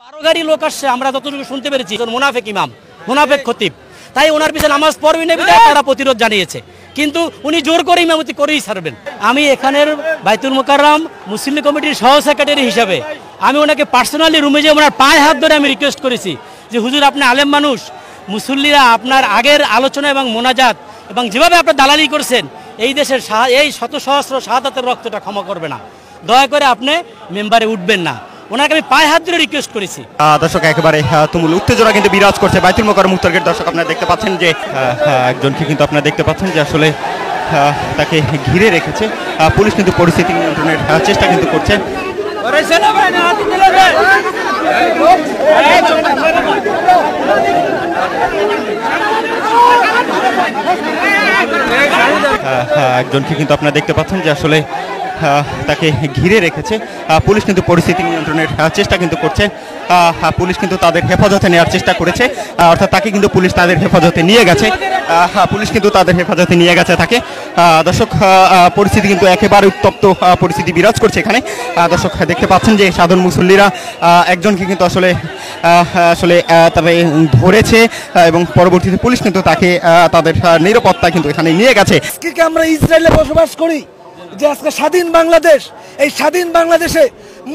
12 গাড়ি লোক আসছে আমরা যতটুকু শুনতে পেরেছি মুনাফেক ইমাম মুনাফেক খতিব তাই ওনার পিছনে নামাজ পড়বে না বিধায় তারা প্রতিরোধ জানিয়েছে কিন্তু উনি জোর করে ইমামতি করেই ছাড়বেন। আমি এখানের বাইতুল মোকাররম মুসলিম কমিটির সহ সেক্রেটারি হিসাবে আমি ওনাকে পার্সোনালি রুমে যে ওনার পায়ে হাত ধরে আমি রিকোয়েস্ট করেছি যে হুজুর আপনি আলেম মানুষ, মুসল্লিরা আপনার আগের আলোচনা এবং মোনাজাত এবং যেভাবে আপনার দালালি করছেন এই দেশের এই শত সহস্র শাহাদাতের রক্তটা ক্ষমা করবে না, দয়া করে আপনি মেম্বারে উঠবেন না। ওনাকে আমি পায়ে হাত ধরে রিকোয়েস্ট করেছি। দর্শক একেবারে তুমুল উত্তেজনা কিন্তু বিরাজ করছে বাইতুল মোকাররম উত্তর গেট। দর্শক আপনারা দেখতে পাচ্ছেন যে একজনকে কিন্তু আপনারা দেখতে পাচ্ছেন যে আসলে তাকে ঘিরে রেখেছে পুলিশ, কিন্তু পরিস্থিতি নিয়ন্ত্রণের চেষ্টা কিন্তু করছে। একজনকে কিন্তু আপনারা দেখতে পাচ্ছেন যে আসলে তাকে ঘিরে রেখেছে পুলিশ, কিন্তু পরিস্থিতি নিয়ন্ত্রণের চেষ্টা কিন্তু করছে। পুলিশ কিন্তু তাদের হেফাজতে নেওয়ার চেষ্টা করেছে, অর্থাৎ তাকে কিন্তু পুলিশ তাদের হেফাজতে নিয়ে গেছে। পুলিশ কিন্তু তাদের হেফাজতে নিয়ে গেছে তাকে। দর্শক পরিস্থিতি কিন্তু একেবারে উত্তপ্ত পরিস্থিতি বিরাজ করছে এখানে। দর্শক দেখতে পাচ্ছেন যে সাধারণ মুসল্লিরা একজনকে কিন্তু আসলে তবে ধরেছে এবং পরবর্তীতে পুলিশ কিন্তু তাকে তাদের নিরাপত্তা কিন্তু এখানে নিয়ে গেছে। আমরা ইসরায়েলে বসবাস করি যে আজকে স্বাধীন বাংলাদেশ, এই স্বাধীন বাংলাদেশে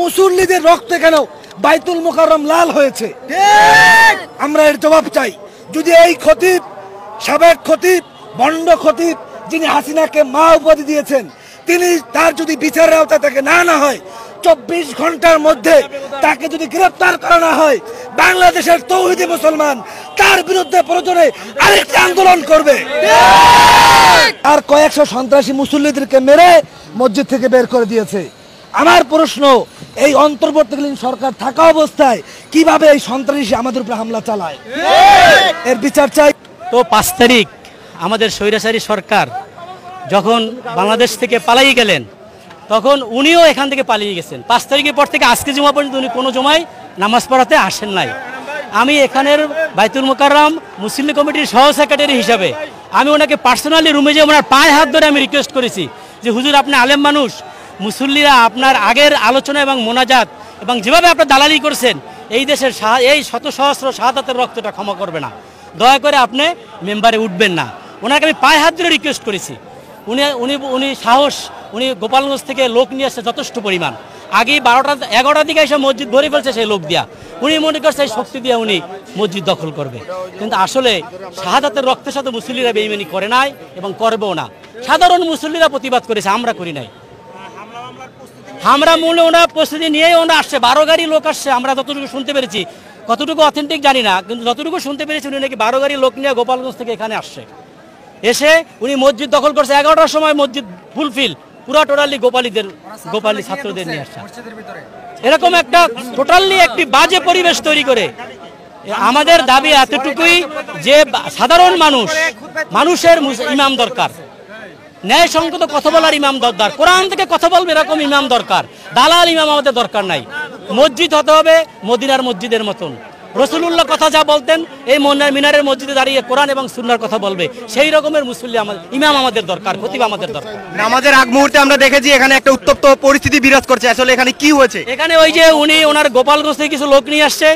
মুসল্লিদের রক্তে কেন বাইতুল মোকাররম লাল হয়েছে, আমরা এর জবাব চাই। যদি এই খতিব, সাবেক খতিব, বন্ড খতিব যিনি হাসিনাকে মা উপাধি দিয়েছেন, তিনি তার যদি বিচারের আওতায় তাকে না হয় 24 ঘন্টার মধ্যে তাকে যদি গ্রেফতার করা না হয়, বাংলাদেশের তৌহিদি মুসলমান তার বিরুদ্ধে প্রয়োজনে আরেকটা আন্দোলন করবে। আর কয়েকশো সন্ত্রাসী মুসল্লিদেরকে মেরে মসজিদ থেকে বের করে দিয়েছে। আমার প্রশ্ন, এই অন্তর্বর্তীকালীন সরকার থাকা অবস্থায় কিভাবে এই সন্ত্রাসী আমাদের উপরে হামলা চালায়, এর বিচার চাই। তো 5 তারিখ আমাদের স্বৈরাচারী সরকার যখন বাংলাদেশ থেকে পালিয়ে গেলেন তখন উনিও এখান থেকে পালিয়ে গেছেন। 5 তারিখের পর থেকে আজকে জুমা পর্যন্ত উনি কোনো জমায় নামাজ পড়াতে আসেন নাই। আমি এখানের বাইতুল মোকাররম মুসলিম কমিটির সহ সেক্রেটারি হিসাবে আমি ওনাকে পার্সোনালি রুমে যে ওনার পায়ে হাত ধরে আমি রিকোয়েস্ট করেছি যে হুজুর আপনি আলেম মানুষ, মুসল্লিরা আপনার আগের আলোচনা এবং মোনাজাত এবং যেভাবে আপনার দালালি করছেন এই দেশের এই শত সহস্র শাহাদাতের রক্তটা ক্ষমা করবে না, দয়া করে আপনি মেম্বারে উঠবেন না। ওনাকে আমি পায়ে হাত ধরে রিকোয়েস্ট করেছি। উনি সাহস, উনি গোপালগঞ্জ থেকে লোক নিয়ে আসছে যথেষ্ট পরিমাণ। আগে 11টার দিকে এসে মসজিদ ভরে ফেলছে সেই লোক দিয়া। উনি মনে করছে এই শক্তি দিয়ে উনি মসজিদ দখল করবে, কিন্তু আসলে শাহাদাতের রক্তের সাথে মুসল্লিরা বেঈমানি করে নাই এবং করবেও না। সাধারণ মুসল্লিরা প্রতিবাদ করেছে, আমরা করি নাই। আমরা মূলে ওনার প্রস্তুতি নিয়েই ওনা আসছে, 12 গাড়ি লোক আসছে আমরা যতটুকু শুনতে পেরেছি, কতটুকু অথেন্টিক জানি না, কিন্তু যতটুকু শুনতে পেরেছি উনি নাকি 12 গাড়ি লোক নিয়ে গোপালগঞ্জ থেকে এখানে আসছে। এসে উনি মসজিদ দখল করছে, 11টার সময় মসজিদ ফুলফিল পুরা টোটালি গোপালী ছাত্রদের নিয়ে আসছে। এরকম একটা টোটালি একটি বাজে পরিবেশ তৈরি করে। আমাদের দাবি এতটুকুই যে সাধারণ মানুষের ইমাম দরকার, ন্যায়সঙ্গত কথা বলার ইমাম দরকার, কোরআন থেকে কথা বলবে এরকম ইমাম দরকার, দালাল ইমাম আমাদের দরকার নাই। মসজিদ হতে হবে মদিনার মসজিদের মতন, রসুলুল্লাহ কথা যা বলতেন এই মিনারের মসজিদে দাঁড়িয়ে কোরআন এবং সুন্নাহর কথা বলবে, সেই রকমের মুসল্লি ইমাম আমাদের দরকার, খতিব আমাদের দরকার। নামাজের আগ মুহূর্তে আমরা দেখেছি এখানে একটা উত্তপ্ত পরিস্থিতি বিরাজ করছে, আসলে এখানে কি হয়েছে? এখানে ওই যে উনি ওনার গোপালগঞ্জ থেকে কিছু লোক নিয়ে আসছে,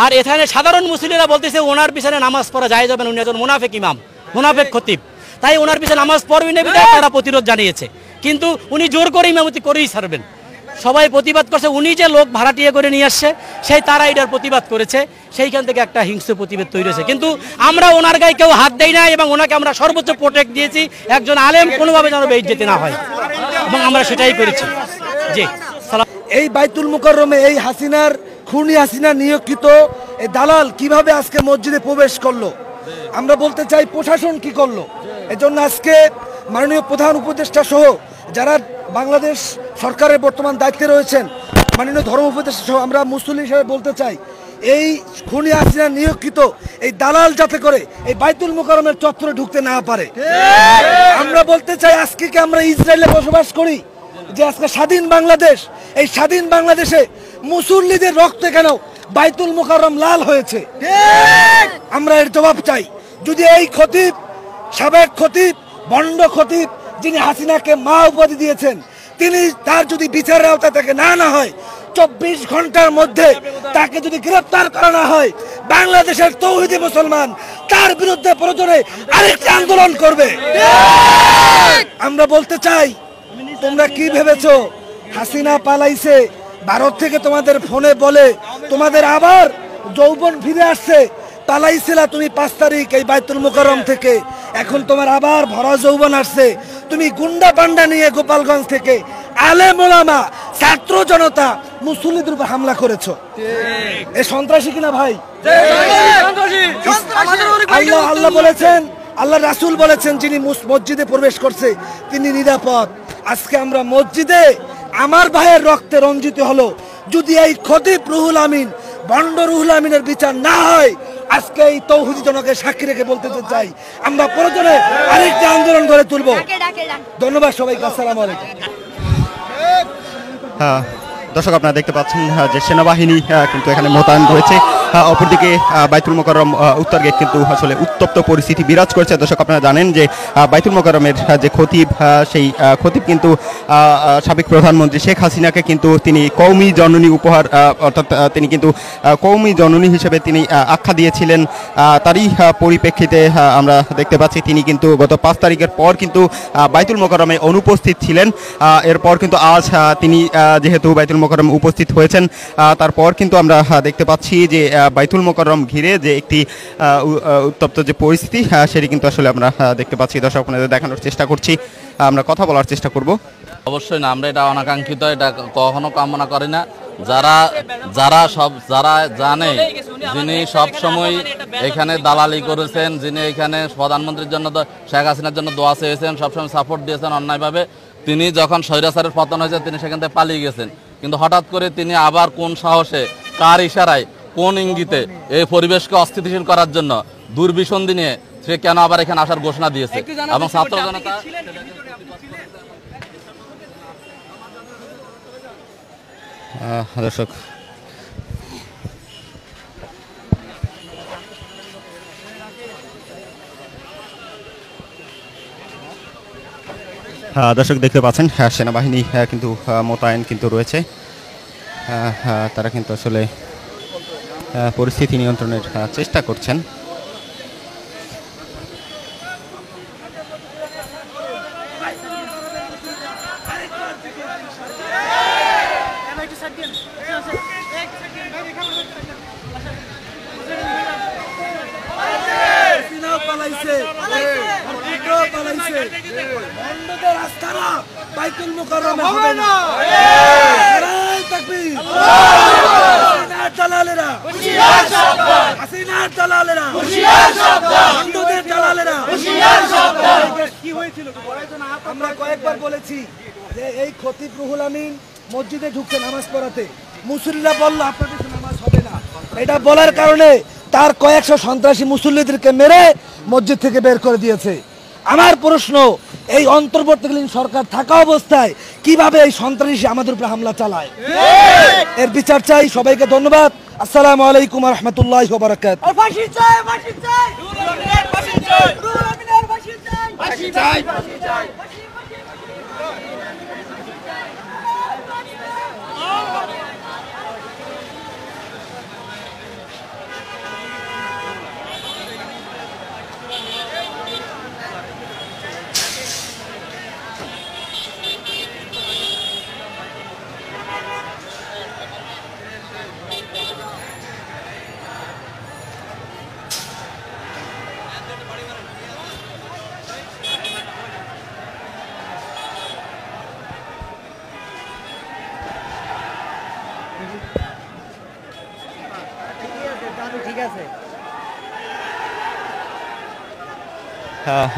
আর এখানে সাধারণ মুসল্লিরা বলতেছে ওনার পিছনে নামাজ পড়া যায় যাবে না, উনি একজন মুনাফেক ইমাম মুনাফেক খতিব, তাই ওনার পিছনে নামাজ পড়বে না বিধায় তারা প্রতিরোধ জানিয়েছে, কিন্তু উনি জোর করে ইমামতি করেই ছাড়বেন। সবাই প্রতিবাদ করছে, উনি যে লোক ভাড়াটিয়া করে নিয়ে আসছে সেই তারা এটার প্রতিবাদ করেছে, সেইখান থেকে একটা হিংস্র প্রতিবাদ তৈরি হয়েছে। কিন্তু আমরা ওনার গায়ে কেউ হাত দেই না এবং ওনাকে আমরা সর্বোচ্চ প্রোটেক্ট দিয়েছি, একজন আলেম কোনোভাবে যেন বেইজ্জতি না হয়, এবং আমরা সেটাই করেছি। জি, এই বাইতুল মোকাররমে এই হাসিনার খুনি হাসিনা নিয়োজিত এই দালাল কিভাবে আজকে মসজিদে প্রবেশ করলো, আমরা বলতে চাই প্রশাসন কি করলো। এজন্য আজকে মাননীয় প্রধান উপদেষ্টা সহ যারা বাংলাদেশ সরকারের বর্তমান দায়িত্বে রয়েছেন, মাননীয় ধর্ম উপদেষ্টা সহ আমরা মুসলিম হিসেবে বলতে চাই, এই খুনি হাসিনা নিয়োজিত এই দালাল যাতে করে এই বাইতুল মোকাররমের চত্বরে ঢুকতে না পারে। আমরা বলতে চাই আজকে আমরা ইসরায়েলে বসবাস করি যে আজকে স্বাধীন বাংলাদেশ, এই স্বাধীন বাংলাদেশে মুসল্লিদের রক্তে কেন বাইতুল মোকাররম লাল হয়েছে, আমরা এর জবাব চাই। যদি এই খতিব, সাবেক খতিব, বন্ড খতিব যিনি হাসিনাকে মা উপাধি দিয়েছেন, তিনি তার যদি বিচারের আওতায় তাকে না হয় 24 ঘন্টার মধ্যে তাকে যদি গ্রেফতার করা না হয়, বাংলাদেশের তৌহিদি মুসলমান তার বিরুদ্ধে প্রয়োজনে আরেকটা আন্দোলন করবে। আমরা বলতে চাই, তোমরা কি ভেবেছো হাসিনা পালাইছে, ভারত থেকে তোমাদের ফোনে বলে তোমাদের আবার যৌবন ফিরে আসছে? পালাইছিলা তুমি 5 তারিখ এই বাইতুল মুকাররম থেকে, এখন তোমার আবার ভরা যৌবন আসছে। তুমি গুন্ডা পান্ডা নিয়ে গোপালগঞ্জ থেকে আলেম ওলামা ছাত্র জনতা মুসল্লিদের উপর হামলা করেছো। এ সন্ত্রাসী কিনা ভাই? আল্লাহ বলেছেন, আল্লাহ রাসূল বলেছেন, যিনি মসজিদে প্রবেশ করছে তিনি নিরাপদ। আজকে আমরা মসজিদে আমার ভাইয়ের রক্তে রঞ্জিত হলো, যদি এই খতিব রুহুল আমিন ভণ্ড রুহুল আমিনের বিচার না হয়, আজকে এই তৌহিদি জনকে সাক্ষী রেখে বলতে চাই, আমরা প্রয়োজনে আরেকটা আন্দোলন গড়ে তুলব। ধন্যবাদ সবাইকে, আসসালামু আলাইকুম। দর্শক আপনারা দেখতে পাচ্ছেন যে সেনাবাহিনী কিন্তু এখানে মোতায়েন রয়েছে। অপরদিকে বাইতুল মোকাররম উত্তর গেট কিন্তু আসলে উত্তপ্ত পরিস্থিতি বিরাজ করছে। দর্শক আপনারা জানেন যে বাইতুল মোকাররমের যে খতিব, সেই খতিব কিন্তু সাবেক প্রধানমন্ত্রী শেখ হাসিনাকে কিন্তু তিনি কওমি জননী উপহার, অর্থাৎ তিনি কিন্তু কওমি জননী হিসেবে তিনি আখ্যা দিয়েছিলেন। তারই পরিপ্রেক্ষিতে আমরা দেখতে পাচ্ছি তিনি কিন্তু গত 5 তারিখের পর কিন্তু বাইতুল মোকাররমে অনুপস্থিত ছিলেন। এরপর কিন্তু আজ তিনি যেহেতু বাইতুল মোকাররম উপস্থিত হয়েছেন, তারপর কিন্তু আমরা দেখতে পাচ্ছি যে বাইতুল মোকাররম ঘিরে যে একটি উত্তপ্ত যে পরিস্থিতি, সেটি কিন্তু আসলে আমরা দেখতে পাচ্ছি। দর্শক আপনাদের দেখানোর চেষ্টা করছি, আমরা কথা বলার চেষ্টা করব। অবশ্যই না, আমরা এটা অনাকাঙ্ক্ষিত, এটা কখনো কামনা করি না। যারা জানে, যিনি সব সময় এখানে দালালি করেছেন, যিনি এখানে প্রধানমন্ত্রীর জন্য, শেখ হাসিনার জন্য দোয়া চেয়েছেন, সবসময় সাপোর্ট দিয়েছেন অন্যায়ভাবে, তিনি যখন স্বৈরাচারের পতন হয়েছে তিনি সেখান থেকে পালিয়ে গেছেন। কিন্তু হঠাৎ করে তিনি আবার কোন সাহসে, কার ইশারায়, কোন ইঙ্গিতে এই পরিবেশকে অস্থিতিশীল করার জন্য দুর্বিসন্ধি নিয়ে সে কেন আবার এখানে আসার ঘোষণা দিয়েছে? এবং ছাত্র জনতা দর্শক দর্শক দেখতে পাচ্ছেন সেনাবাহিনী কিন্তু মোতায়েন কিন্তু রয়েছে। তারা কিন্তু আসলে পরিস্থিতি নিয়ন্ত্রণের চেষ্টা করছেন। বাইতুল মুকাররমে হবে না। তাকবীর। হাসিনার দালালেরা হুঁশিয়ার সাবধান, হাসিনার দালালেরা হুঁশিয়ার সাবধান, বন্ধুদের দালালেরা হুঁশিয়ার সাবধান। কি হয়েছিল আমরা কয়েকবার বলেছি যে এই খতিব রুহুল আমিন মসজিদে ঢুকছে নামাজ পড়াতে, মুসল্লিরা বলল আপনাদের নামাজ হবে না। এটা বলার কারণে তার কয়েকশো সন্ত্রাসী মুসল্লিদেরকে মেরে মসজিদ থেকে বের করে দিয়েছে। আমার প্রশ্ন, এই অন্তর্বর্তীকালীন সরকার থাকা অবস্থায় কিভাবে এই সন্ত্রাসী আমাদের উপরে হামলা চালায়? এর বিচার চাই। সবাইকে ধন্যবাদ। আসসালামু আলাইকুম ওয়া রাহমাতুল্লাহি ওয়া বারাকাতুহু। ফাঁসি চাই, ফাঁসি চাই, ফাঁসি চাই, ফাঁসি চাই, ফাঁসি চাই, ফাঁসি চাই।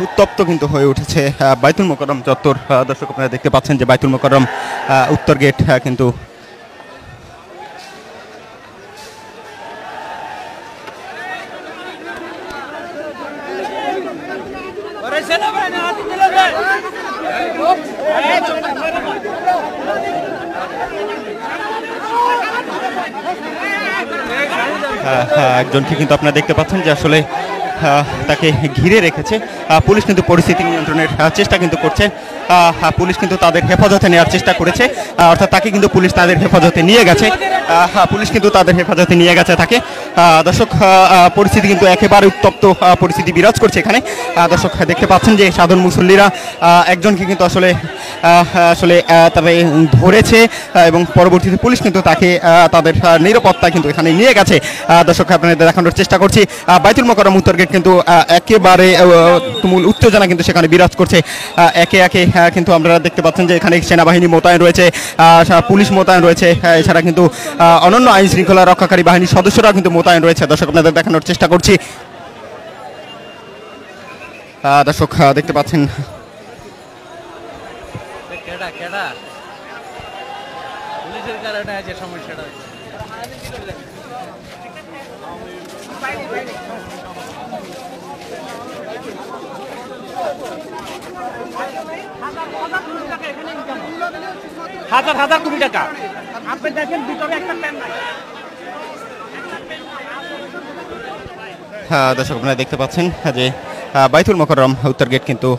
উত্তপ্ত কিন্তু হয়ে উঠেছে বাইতুল মোকাররম চত্বর। দর্শক আপনারা দেখতে পাচ্ছেন যে বাইতুল মোকাররম উত্তর গেট কিন্তু একজনকে কিন্তু আপনারা দেখতে পাচ্ছেন যে আসলে তাকে ঘিরে রেখেছে। পুলিশ কিন্তু পরিস্থিতি নিয়ন্ত্রণের চেষ্টা কিন্তু করছে। পুলিশ কিন্তু তাদের হেফাজতে নেওয়ার চেষ্টা করেছে, অর্থাৎ তাকে কিন্তু পুলিশ তাদের হেফাজতে নিয়ে গেছে। পুলিশ কিন্তু তাদের হেফাজতে নিয়ে গেছে তাকে। দর্শক, পরিস্থিতি কিন্তু একেবারে উত্তপ্ত পরিস্থিতি বিরাজ করছে এখানে। দর্শক দেখতে পাচ্ছেন যে সাধারণ মুসল্লিরা একজনকে কিন্তু আসলে তবে ধরেছে এবং পরবর্তীতে পুলিশ কিন্তু তাকে তাদের নিরাপত্তা কিন্তু এখানে নিয়ে গেছে। দর্শক আপনাদের দেখানোর চেষ্টা করছি, বাইতুল মোকাররম উত্তর গেট কিন্তু একেবারে তুমুল উত্তেজনা কিন্তু সেখানে বিরাজ করছে। একে একে কিন্তু আমরা দেখতে পাচ্ছেন যে এখানে সেনাবাহিনী মোতায়েন রয়েছে, পুলিশ মোতায়েন রয়েছে, এছাড়া কিন্তু অনন্য আইন শৃঙ্খলা রক্ষাকারী বাহিনীর সদস্যরা কিন্তু মোতায়েন রয়েছে। দর্শক আপনাদের দেখানোর চেষ্টা করছি। দর্শক দেখতে পাচ্ছেন পুলিশের কারণে আছে সমস্যাটা। হাজার হাজার কোটি টাকা আপনি দেখেন ভিতরে একটা প্যান নাই। দর্শক আপনারা দেখতে পাচ্ছেন যে বাইতুল মোকাররম উত্তর গেট কিন্তু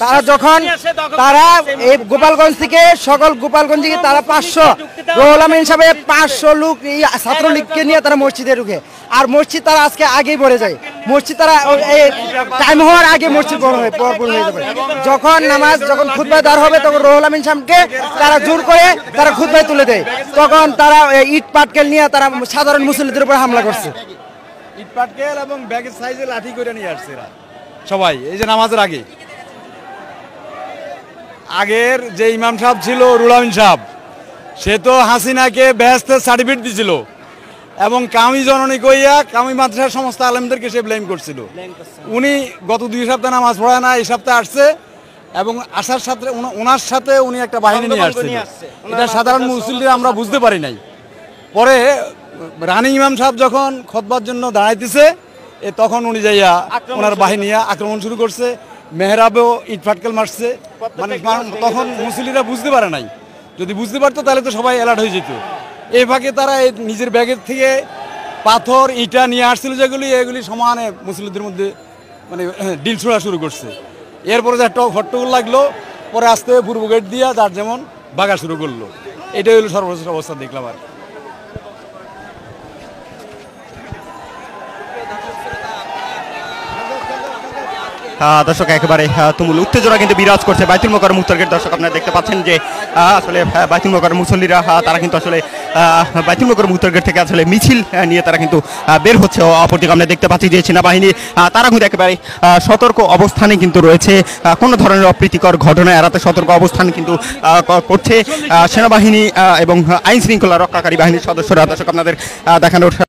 তারা যখন তারা এই গোপালগঞ্জ থেকে গোপালগঞ্জ থেকে তারা 500 রুহুল আমিন সাহেব 500 লোক এই ছাত্রলীগকে নিয়ে তারা মসজিদে ঢুকে, আর মসজিদ তারা আজকে আগেই ভরে যায়। মসজিদ তারা টাইম হওয়ার আগে মসজিদ ভরপুর হয়ে যাবে। যখন খুতবায় দাঁড় হবে তখন রুহুল আমিন সাহেবকে তারা জোর করে তারা খুতবায় তুলে দেয়। তখন তারা ইট পাটকেল নিয়ে তারা সাধারণ মুসল্লিদের উপর হামলা করছে। ইট পাটকেল এবং ব্যাগের সাইজে লাঠি করে নিয়ে আসছে এরা সবাই। এই যে নামাজের আগের যে ইমাম সাহেব ছিল রুহুল আমিন সাহেব, সে তো হাসিনাকে বেহেশতের সার্টিফিকেট দিয়েছিল এবং কামি জননী কইয়া কামি মাদ্রাসার সমস্ত আলেমদেরকে সে ব্লেম করছিল। উনি গত 2 সপ্তাহ নামাজ পড়ায় না, এই সপ্তাহে আসছে এবং আসার সাথে ওনার সাথে উনি একটা বাহিনী নিয়ে আসছে। এটা সাধারণ মুসল্লিরা আমরা বুঝতে পারি নাই। পরে রানিং ইমাম সাহেব যখন খুতবার জন্য দাঁড়াইতেছে তখন উনি যাইয়া ওনার বাহিনী আক্রমণ শুরু করছে। মেহরাবেও ইট ফাটকেল মারছে। মানে তখন মুসল্লিরা বুঝতে পারে নাই। যদি বুঝতে পারতো তাহলে তো সবাই অ্যালার্ট হয়ে যেত। এই ফাঁকে তারা নিজের ব্যাগের থেকে পাথর ইটা নিয়ে আসছিল, এগুলি সমানে মুসল্লিদের মধ্যে মানে ডিল ছোড়া শুরু করছে। এরপরে যে একটা হট্টগোল লাগলো, পরে আস্তে পূর্ব গেট দিয়া যার যেমন বাগা শুরু করলো। এটাই হলো সর্বশেষ অবস্থা দেখলাম। আর দর্শক একেবারে তুমুল উত্তেজনা কিন্তু বিরাজ করছে বাইতুল মোকাররম উত্তর গেট। দর্শক আপনারা দেখতে পাচ্ছেন যে আসলে বাইতুল মোকাররম মুসল্লিরা তারা কিন্তু আসলে বাইতুল মোকাররম উত্তর গেট থেকে আসলে মিছিল নিয়ে তারা কিন্তু বের হচ্ছে। অপরদিকে আমরা দেখতে পাচ্ছি যে সেনাবাহিনী তারা কিন্তু একেবারে সতর্ক অবস্থানে কিন্তু রয়েছে। কোনো ধরনের অপ্রীতিকর ঘটনা এড়াতে সতর্ক অবস্থান কিন্তু করছে সেনাবাহিনী এবং আইন শৃঙ্খলা রক্ষাকারী বাহিনীর সদস্যরা। দর্শক আপনাদের দেখানোর